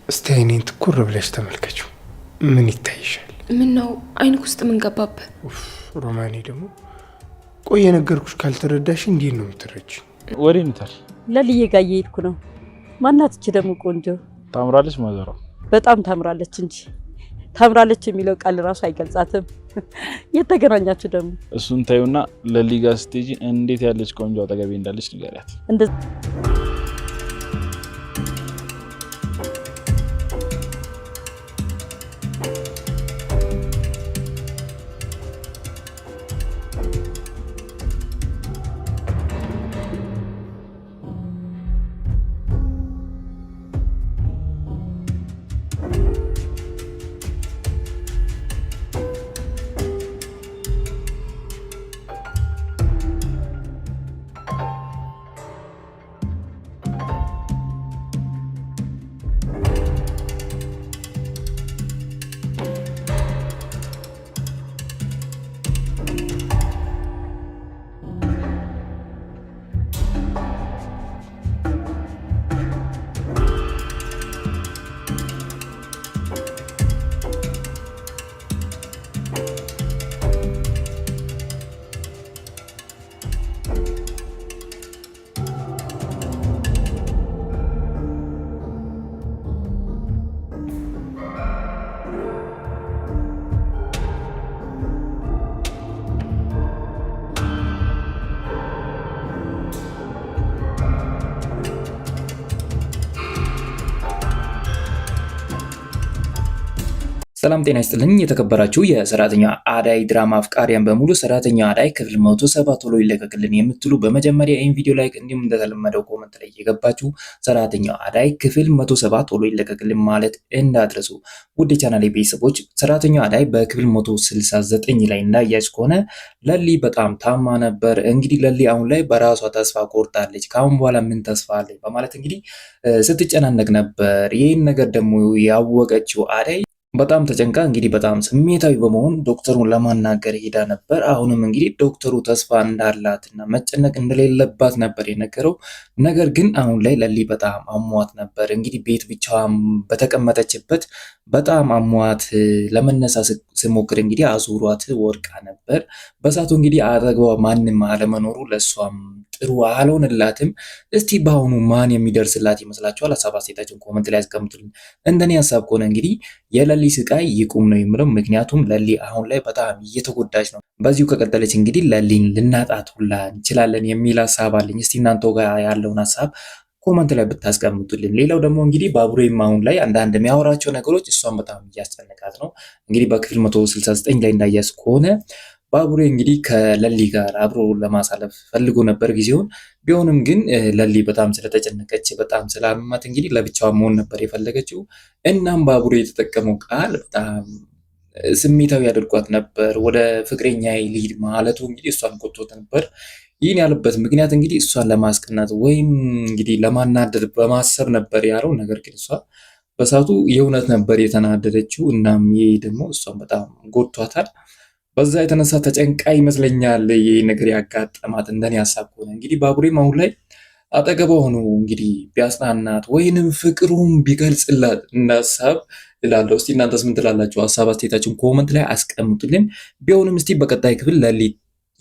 እስቲ አይኔን ትኩር ብለሽ ተመልከችው። ምን ይታይሻል? ምን ነው አይንክ ውስጥ ምን ገባብህ? ሮማኔ ደግሞ ቆይ የነገርኩሽ ካልተረዳሽ እንዴት ነው የምትረጂ? ወሬ እንታል ለልዬ ጋር እየሄድኩ ነው። ማናት እቺ ደግሞ ቆንጆ? ታምራለች ማዘሯ። በጣም ታምራለች እንጂ ታምራለች የሚለው ቃል ራሱ አይገልጻትም። የተገናኛችሁ ደግሞ እሱን ታዩና ለሊጋ ስቴጂ እንዴት ያለች ቆንጆ አጠገቤ እንዳለች ንገሪያት። ሰላም ጤና ይስጥልኝ። የተከበራችሁ የሰራተኛ አዳይ ድራማ አፍቃሪያን በሙሉ ሰራተኛ አዳይ ክፍል 107 ቶሎ ይለቀቅልን የምትሉ በመጀመሪያ ይህን ቪዲዮ ላይክ እንዲሁም እንደተለመደው ኮመንት ላይ እየገባችሁ ሰራተኛ አዳይ ክፍል 107 ቶሎ ይለቀቅልን ማለት እንዳትረሱ። ውድ የቻናሌ ቤተሰቦች ሰራተኛ አዳይ በክፍል 169 ላይ እንዳያች ከሆነ ለሊ በጣም ታማ ነበር። እንግዲህ ለሊ አሁን ላይ በራሷ ተስፋ ቆርጣለች። ከአሁን በኋላ ምን ተስፋ አለኝ በማለት እንግዲህ ስትጨናነቅ ነበር። ይህን ነገር ደግሞ ያወቀችው አዳይ በጣም ተጨንቃ እንግዲህ በጣም ስሜታዊ በመሆን ዶክተሩን ለማናገር ሄዳ ነበር። አሁንም እንግዲህ ዶክተሩ ተስፋ እንዳላትና መጨነቅ እንደሌለባት ነበር የነገረው። ነገር ግን አሁን ላይ ለሊ በጣም አሟት ነበር። እንግዲህ ቤት ብቻዋን በተቀመጠችበት በጣም አሟት ለመነሳት ስሞክር እንግዲህ አዙሯት ወርቃ ነበር። በሳቱ እንግዲህ አጠገቧ ማንም አለመኖሩ ለሷም ጥሩ አልሆነላትም። እስቲ በአሁኑ ማን የሚደርስላት ይመስላችኋል? ሀሳብ አስተያየታችሁን ኮመንት ላይ አስቀምጡልኝ። እንደኔ ሀሳብ ከሆነ እንግዲህ የለሊ ስቃይ ይቁም ነው የምለው። ምክንያቱም ለሊ አሁን ላይ በጣም እየተጎዳች ነው። በዚሁ ከቀጠለች እንግዲህ ለሊን ልናጣት ሁላ እንችላለን የሚል ሀሳብ አለኝ። እስቲ እናንተ ጋር ያለውን ሀሳብ ኮመንት ላይ ብታስቀምጡልን። ሌላው ደግሞ እንግዲህ ባቡሬም አሁን ላይ አንዳንድ የሚያወራቸው ነገሮች እሷን በጣም እያስጨነቃት ነው። እንግዲህ በክፍል 169 ላይ እንዳያስ ከሆነ ባቡሬ እንግዲህ ከለሊ ጋር አብሮ ለማሳለፍ ፈልጎ ነበር ጊዜውን። ቢሆንም ግን ለሊ በጣም ስለተጨነቀች በጣም ስላመማት እንግዲህ ለብቻዋ መሆን ነበር የፈለገችው። እናም ባቡሬ የተጠቀመው ቃል በጣም ስሜታዊ ያደርጓት ነበር። ወደ ፍቅረኛ ልሂድ ማለቱ እንግዲህ እሷን ቆጥቶት ነበር። ይህን ያለበት ምክንያት እንግዲህ እሷን ለማስቀናት ወይም እንግዲህ ለማናደድ በማሰብ ነበር ያለው። ነገር ግን እሷ በሳቱ የእውነት ነበር የተናደደችው። እናም ይህ ደግሞ እሷን በጣም ጎድቷታል። በዛ የተነሳ ተጨንቃ ይመስለኛል ይህ ነገር ያጋጠማት። እንደኔ ሀሳብ ከሆነ እንግዲህ ባቡሬም አሁን ላይ አጠገቧ ሆኖ እንግዲህ ቢያጽናናት ወይንም ፍቅሩን ቢገልጽላት እንዳሳብ እላለሁ። እስቲ እናንተስ ምን ትላላችሁ? ሀሳብ አስተያየታችሁን ኮመንት ላይ አስቀምጡልን። ቢሆንም እስቲ በቀጣይ ክፍል ለሊ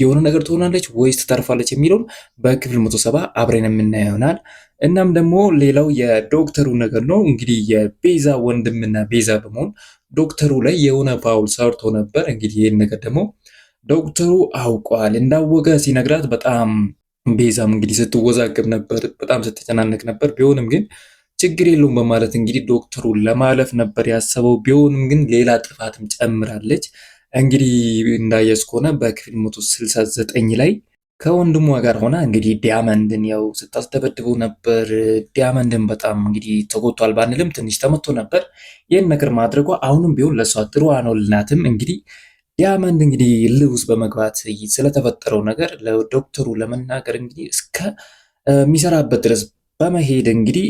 የሆነ ነገር ትሆናለች ወይስ ትተርፋለች የሚለውን በክፍል 170 አብረን የምናየው ይሆናል። እናም ደግሞ ሌላው የዶክተሩ ነገር ነው። እንግዲህ የቤዛ ወንድምና ቤዛ በመሆን ዶክተሩ ላይ የሆነ ፋውል ሰርቶ ነበር። እንግዲህ ይህን ነገር ደግሞ ዶክተሩ አውቋል። እንዳወቀ ሲነግራት በጣም ቤዛም እንግዲህ ስትወዛገብ ነበር፣ በጣም ስትጨናነቅ ነበር። ቢሆንም ግን ችግር የለውም በማለት እንግዲህ ዶክተሩ ለማለፍ ነበር ያሰበው። ቢሆንም ግን ሌላ ጥፋትም ጨምራለች። እንግዲህ እንዳየስ ከሆነ በክፍል 169 ላይ ከወንድሟ ጋር ሆና እንግዲህ ዲያመንድን ያው ስታስደበድበው ነበር። ዲያመንድን በጣም እንግዲህ ተጎድቷል ባንልም ትንሽ ተመቶ ነበር። ይህን ነገር ማድረጓ አሁንም ቢሆን ለሷ ጥሩ አልሆነላትም። እንግዲህ ዲያመንድ እንግዲህ እልህ ውስጥ በመግባት ስለተፈጠረው ነገር ለዶክተሩ ለመናገር እንግዲህ እስከ የሚሰራበት ድረስ በመሄድ እንግዲህ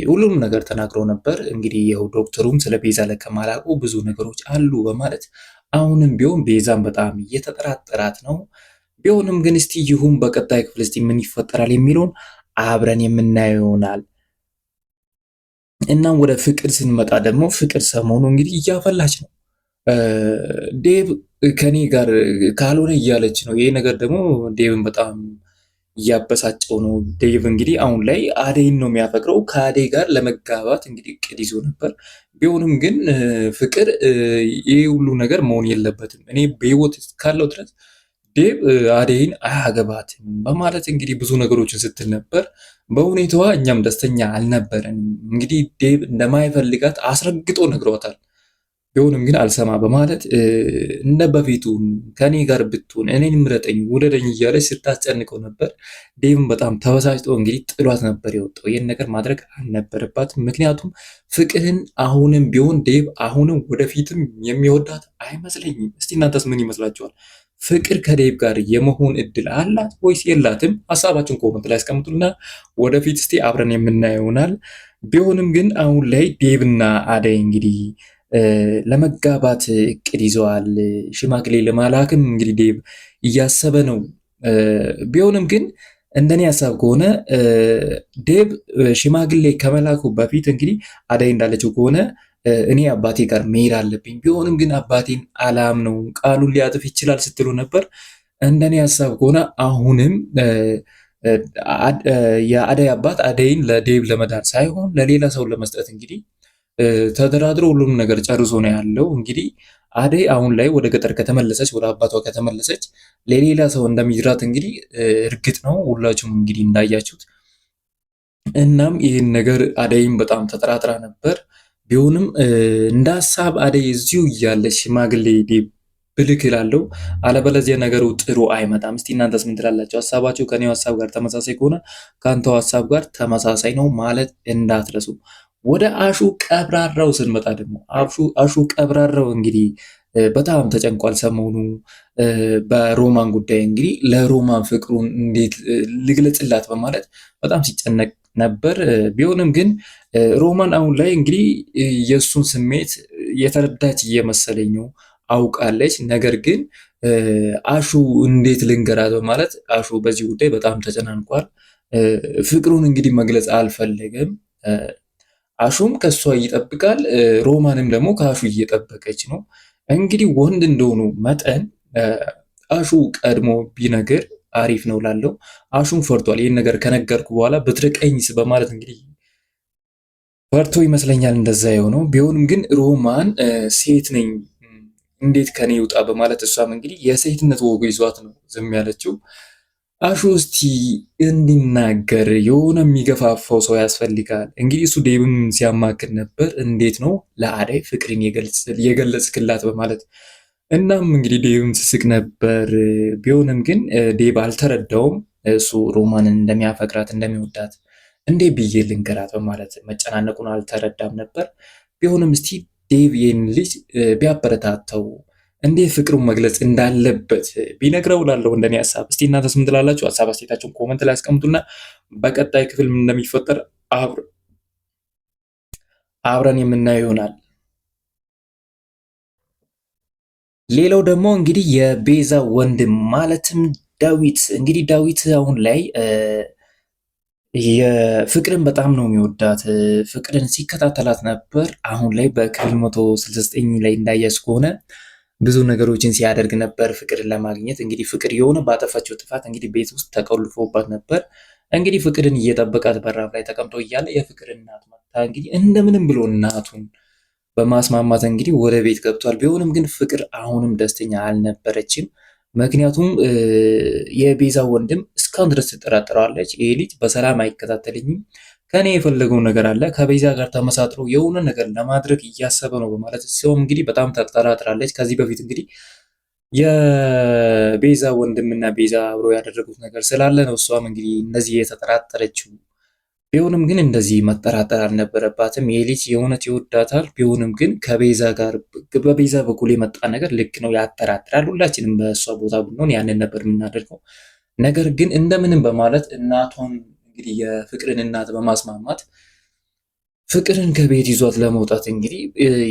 ሁሉንም ነገር ተናግሮ ነበር። እንግዲህ ይኸው ዶክተሩም ስለ ቤዛ ለከማላቁ ብዙ ነገሮች አሉ በማለት አሁንም ቢሆን ቤዛን በጣም እየተጠራጠራት ነው። ቢሆንም ግን እስቲ ይሁን በቀጣይ ክፍል እስቲ ምን ይፈጠራል የሚለውን አብረን የምናየው ይሆናል። እናም ወደ ፍቅር ስንመጣ ደግሞ ፍቅር ሰሞኑ እንግዲህ እያፈላች ነው። ዴቭ ከኔ ጋር ካልሆነ እያለች ነው። ይሄ ነገር ደግሞ ዴቭን በጣም እያበሳጨው ነው። ዴቭ እንግዲህ አሁን ላይ አደይን ነው የሚያፈቅረው። ከአደይ ጋር ለመጋባት እንግዲህ እቅድ ይዞ ነበር። ቢሆንም ግን ፍቅር ይህ ሁሉ ነገር መሆን የለበትም። እኔ በህይወት ካለው ድረስ ዴቭ አደይን አያገባትም በማለት እንግዲህ ብዙ ነገሮችን ስትል ነበር። በሁኔታዋ እኛም ደስተኛ አልነበረንም። እንግዲህ ዴቭ እንደማይፈልጋት አስረግጦ ነግሯታል። ቢሆንም ግን አልሰማ በማለት እንደ በፊቱ ከኔ ጋር ብትሆን እኔን ምረጠኝ ውደደኝ እያለች ስታስጨንቀው ነበር። ዴቭም በጣም ተበሳጭቶ እንግዲህ ጥሏት ነበር የወጣው። ይህን ነገር ማድረግ አልነበረባትም። ምክንያቱም ፍቅርን አሁንም ቢሆን ዴቭ አሁንም ወደፊትም የሚወዳት አይመስለኝም። እስቲ እናንተስ ምን ይመስላችኋል? ፍቅር ከዴቭ ጋር የመሆን እድል አላት ወይስ የላትም? ሀሳባችሁን ኮመንት ላይ አስቀምጡና ወደፊት እስቲ አብረን የምናየው ይሆናል። ቢሆንም ግን አሁን ላይ ዴቭና አደይ እንግዲህ ለመጋባት እቅድ ይዘዋል። ሽማግሌ ለማላክም እንግዲህ ዴቭ እያሰበ ነው። ቢሆንም ግን እንደኔ ሀሳብ ከሆነ ዴቭ ሽማግሌ ከመላኩ በፊት እንግዲህ አደይ እንዳለችው ከሆነ እኔ አባቴ ጋር መሄድ አለብኝ። ቢሆንም ግን አባቴን አላምነው ቃሉን ሊያጥፍ ይችላል ስትሉ ነበር። እንደኔ ሀሳብ ከሆነ አሁንም የአደይ አባት አደይን ለዴቭ ለመዳር ሳይሆን ለሌላ ሰው ለመስጠት እንግዲህ ተደራድሮ ሁሉም ነገር ጨርሶ ነው ያለው። እንግዲህ አደይ አሁን ላይ ወደ ገጠር ከተመለሰች ወደ አባቷ ከተመለሰች ለሌላ ሰው እንደሚድራት እንግዲህ እርግጥ ነው ሁላችሁም እንግዲህ እንዳያችሁት። እናም ይህን ነገር አደይም በጣም ተጠራጥራ ነበር። ቢሆንም እንደ ሀሳብ አደይ እዚሁ እያለች ሽማግሌ ብልክ እላለሁ። አለበለዚያ ነገሩ ጥሩ አይመጣም። እስቲ እናንተስ ምን ትላላችሁ? ሀሳባችሁ ከኔው ሀሳብ ጋር ተመሳሳይ ከሆነ ከአንተው ሀሳብ ጋር ተመሳሳይ ነው ማለት እንዳትረሱ። ወደ አሹ ቀብራራው ስንመጣ ደግሞ አሹ ቀብራራው እንግዲህ በጣም ተጨንቋል ሰሞኑ በሮማን ጉዳይ። እንግዲህ ለሮማን ፍቅሩን እንዴት ልግለጽላት በማለት በጣም ሲጨነቅ ነበር። ቢሆንም ግን ሮማን አሁን ላይ እንግዲህ የእሱን ስሜት የተረዳች እየመሰለኝ ነው፣ አውቃለች። ነገር ግን አሹ እንዴት ልንገራት በማለት አሹ በዚህ ጉዳይ በጣም ተጨናንቋል። ፍቅሩን እንግዲህ መግለጽ አልፈለገም። አሹም ከሷ ይጠብቃል፣ ሮማንም ደግሞ ከአሹ እየጠበቀች ነው። እንግዲህ ወንድ እንደሆኑ መጠን አሹ ቀድሞ ቢነገር አሪፍ ነው ላለው። አሹም ፈርቷል። ይህን ነገር ከነገርኩ በኋላ ብትርቀኝስ በማለት እንግዲህ ፈርቶ ይመስለኛል እንደዛ የሆነው። ቢሆንም ግን ሮማን ሴት ነኝ እንዴት ከኔ ይውጣ በማለት እሷም እንግዲህ የሴትነት ወጉ ይዟት ነው ዝም ያለችው። አሹ እስቲ እንዲናገር የሆነ የሚገፋፋው ሰው ያስፈልጋል። እንግዲህ እሱ ዴብም ሲያማክር ነበር፣ እንዴት ነው ለአደይ ፍቅርን የገለጽክላት በማለት። እናም እንግዲህ ዴብም ስስቅ ነበር። ቢሆንም ግን ዴብ አልተረዳውም እሱ ሮማንን እንደሚያፈቅራት እንደሚወዳት እንዴ ብዬ ልንገራት በማለት መጨናነቁን አልተረዳም ነበር። ቢሆንም እስቲ ዴብ ይህን ልጅ ቢያበረታተው እንዴት ፍቅሩን መግለጽ እንዳለበት ቢነግረው ላለው እንደኔ ሀሳብ። እስቲ እናንተስ ምን ትላላችሁ? ሀሳብ አስተያየታችሁን ኮመንት ላይ አስቀምጡና በቀጣይ ክፍል ምን እንደሚፈጠር አብረን የምናየው ይሆናል። ሌላው ደግሞ እንግዲህ የቤዛ ወንድም ማለትም ዳዊት እንግዲህ ዳዊት አሁን ላይ የፍቅርን በጣም ነው የሚወዳት። ፍቅርን ሲከታተላት ነበር። አሁን ላይ በክፍል 169 ላይ እንዳያስ ከሆነ ብዙ ነገሮችን ሲያደርግ ነበር ፍቅርን ለማግኘት። እንግዲህ ፍቅር የሆነ ባጠፋቸው ጥፋት እንግዲህ ቤት ውስጥ ተቆልፎባት ነበር። እንግዲህ ፍቅርን እየጠበቃት በራፍ ላይ ተቀምጦ እያለ የፍቅር እናት መጣ። እንግዲህ እንደምንም ብሎ እናቱን በማስማማት እንግዲህ ወደ ቤት ገብቷል። ቢሆንም ግን ፍቅር አሁንም ደስተኛ አልነበረችም። ምክንያቱም የቤዛ ወንድም እስካሁን ድረስ ትጠራጠረዋለች። ይሄ ልጅ በሰላም አይከታተልኝም፣ ከኔ የፈለገው ነገር አለ፣ ከቤዛ ጋር ተመሳጥሮ የሆነ ነገር ለማድረግ እያሰበ ነው በማለት ሲሆን እንግዲህ በጣም ተጠራጥራለች። ከዚህ በፊት እንግዲህ የቤዛ ወንድምና ቤዛ አብሮ ያደረጉት ነገር ስላለ ነው እሷም እንግዲህ እንደዚህ የተጠራጠረችው። ቢሆንም ግን እንደዚህ መጠራጠር አልነበረባትም። ይህ ልጅ የእውነት ይወዳታል። ቢሆንም ግን ከቤዛ ጋር በቤዛ በኩል የመጣ ነገር ልክ ነው፣ ያጠራጥራል። ሁላችንም በእሷ ቦታ ብንሆን ያንን ነበር የምናደርገው። ነገር ግን እንደምንም በማለት እናቷን እንግዲህ የፍቅርን እናት በማስማማት ፍቅርን ከቤት ይዟት ለመውጣት እንግዲህ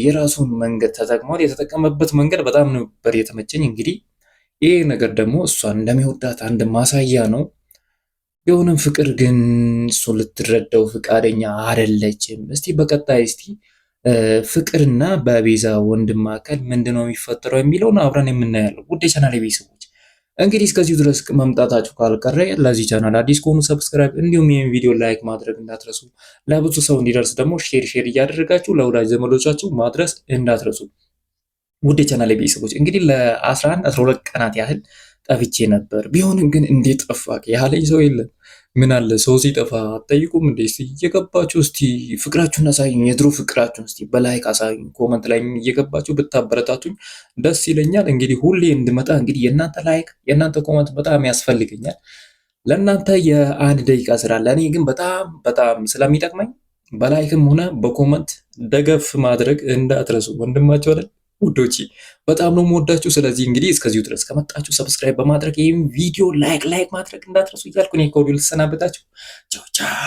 የራሱን መንገድ ተጠቅሟል። የተጠቀመበት መንገድ በጣም ነበር የተመቸኝ። እንግዲህ ይህ ነገር ደግሞ እሷን እንደሚወዳት አንድ ማሳያ ነው። ቢሆንም ፍቅር ግን እሱ ልትረዳው ፍቃደኛ አይደለችም። እስቲ በቀጣይ ፍቅርና በቤዛ ወንድም መካከል ምንድነው የሚፈጠረው የሚለውን አብረን የምናያለው። ውድ የቻናሌ ቤተሰቦች እንግዲህ እስከዚሁ ድረስ መምጣታችሁ ካልቀረ ለዚህ ቻናል አዲስ ከሆኑ ሰብስክራይብ፣ እንዲሁም ይህን ቪዲዮ ላይክ ማድረግ እንዳትረሱ። ለብዙ ሰው እንዲደርስ ደግሞ ሼር እያደረጋችሁ ለወዳጅ ዘመዶቻችሁ ማድረስ እንዳትረሱ። ውድ የቻናሌ ቤተሰቦች እንግዲህ ለ11 12 ቀናት ያህል ጠፍቼ ነበር። ቢሆንም ግን እንዴት ጠፋክ ያለኝ ሰው የለም። ምን አለ ሰው ሲጠፋ አትጠይቁም እንዴ? እየገባችሁ እስቲ ፍቅራችሁን አሳዩኝ፣ የድሮ ፍቅራችሁን እስቲ በላይክ አሳዩኝ። ኮመንት ላይ እየገባችሁ ብታበረታቱኝ ደስ ይለኛል። እንግዲህ ሁሌ እንድመጣ እንግዲህ የእናንተ ላይክ የእናንተ ኮመንት በጣም ያስፈልገኛል። ለእናንተ የአንድ ደቂቃ ስራ ለእኔ ግን በጣም ስለሚጠቅመኝ በላይክም ሆነ በኮመንት ደገፍ ማድረግ እንዳትረሱ። ወንድማችሁ አይደል ውዶቼ፣ በጣም ነው የምወዳችሁ። ስለዚህ እንግዲህ እስከዚሁ ድረስ ከመጣችሁ ሰብስክራይብ በማድረግ ይህም ቪዲዮ ላይክ ማድረግ እንዳትረሱ እያልኩ እኔ ከወዲሁ ልሰናበታችሁ። ቻው ቻው።